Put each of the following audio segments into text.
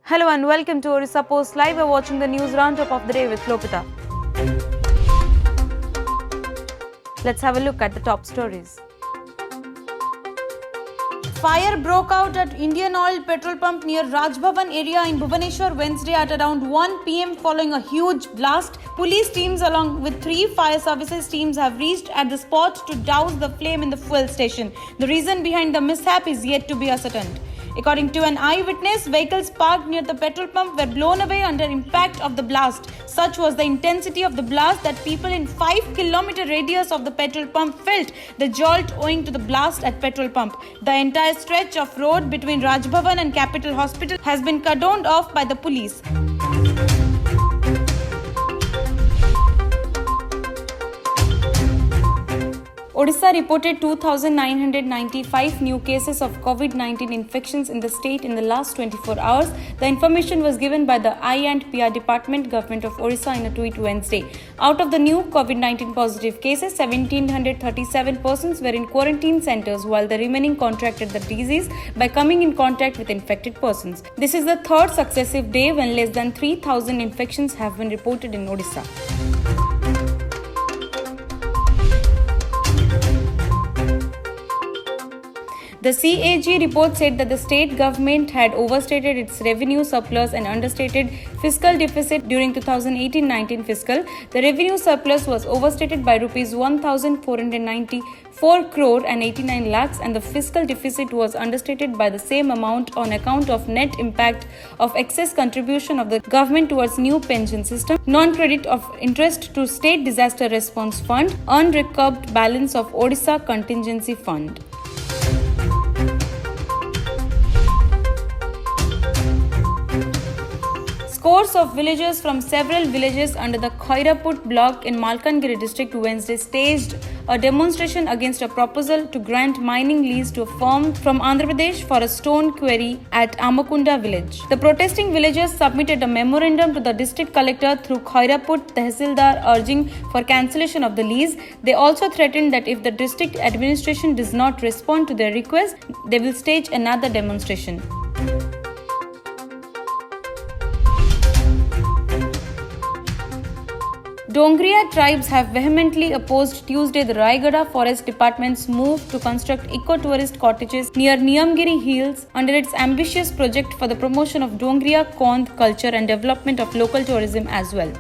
Hello and welcome to Orissa Post Live. We're watching the news roundup of the day with Lopita. Let's have a look at the top stories. Fire broke out at Indian Oil petrol pump near Raj Bhavan area in Bhubaneswar Wednesday at around 1 p.m. following a huge blast. Police teams along with 3 fire services teams have reached at the spot to douse the flame in the fuel station. The reason behind the mishap is yet to be ascertained. According to an eyewitness, vehicles parked near the petrol pump were blown away under impact of the blast. Such was the intensity of the blast that people in 5-kilometer radius of the petrol pump felt the jolt owing to the blast at petrol pump. The entire stretch of road between Raj Bhavan and Capital Hospital has been cordoned off by the police. Odisha reported 2,995 new cases of COVID-19 infections in the state in the last 24 hours. The information was given by the I&PR Department, Government of Odisha in a tweet Wednesday. Out of the new COVID-19 positive cases, 1,737 persons were in quarantine centers while the remaining contracted the disease by coming in contact with infected persons. This is the third successive day when less than 3,000 infections have been reported in Odisha. The CAG report said that the state government had overstated its revenue surplus and understated fiscal deficit during 2018-19 fiscal. The revenue surplus was overstated by rupees 1,494 crore and 89 lakhs and the fiscal deficit was understated by the same amount on account of net impact of excess contribution of the government towards new pension system, non-credit of interest to State Disaster Response Fund, unrecovered balance of Odisha Contingency Fund. Scores of villagers from several villages under the Khairaput block in Malkangiri district Wednesday staged a demonstration against a proposal to grant mining lease to a firm from Andhra Pradesh for a stone quarry at Amakunda village. The protesting villagers submitted a memorandum to the district collector through Khairaput Tehsildar urging for cancellation of the lease. They also threatened that if the district administration does not respond to their request, they will stage another demonstration. Dongriya tribes have vehemently opposed Tuesday the Raigada Forest Department's move to construct eco-tourist cottages near Niyamgiri Hills under its ambitious project for the promotion of Dongriya Kondh culture and development of local tourism as well.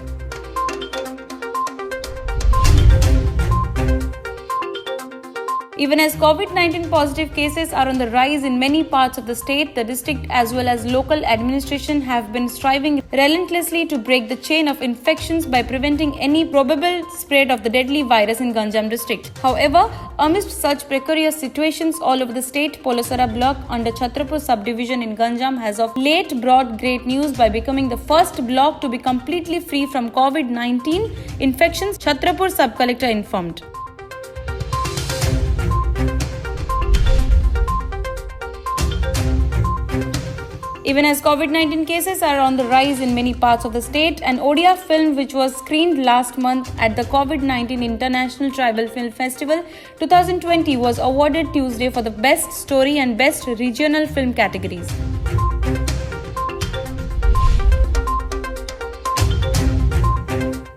Even as COVID-19 positive cases are on the rise in many parts of the state, the district as well as local administration have been striving relentlessly to break the chain of infections by preventing any probable spread of the deadly virus in Ganjam district. However, amidst such precarious situations all over the state, Polasara block under Chhatrapur subdivision in Ganjam has of late brought great news by becoming the first block to be completely free from COVID-19 infections, Chhatrapur sub-collector informed. Even as COVID-19 cases are on the rise in many parts of the state, an Odia film which was screened last month at the COVID-19 International Tribal Film Festival 2020 was awarded Tuesday for the Best Story and Best Regional Film categories.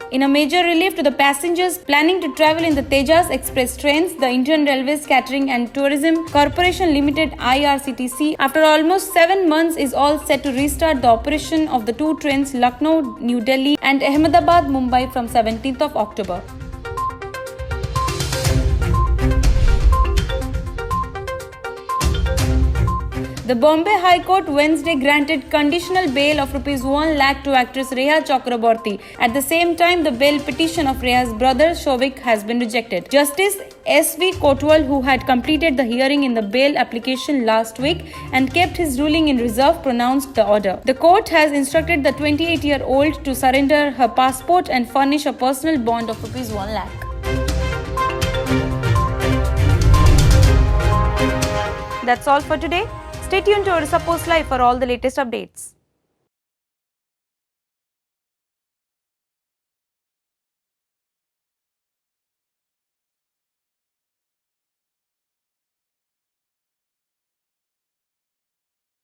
In a major relief to the passengers planning to travel in the Tejas Express trains, the Indian Railways Catering and Tourism Corporation Limited IRCTC, after almost 7 months, is all set to restart the operation of the 2 trains Lucknow, New Delhi and Ahmedabad, Mumbai from 17th of October. The Bombay High Court Wednesday granted conditional bail of Rs 1 lakh to actress Reha Chakraborty. At the same time, the bail petition of Reha's brother Shovik has been rejected. Justice S.V. Kotwal, who had completed the hearing in the bail application last week and kept his ruling in reserve, pronounced the order. The court has instructed the 28-year-old to surrender her passport and furnish a personal bond of Rs 1 lakh. That's all for today. Stay tuned to Orissa Post Live for all the latest updates.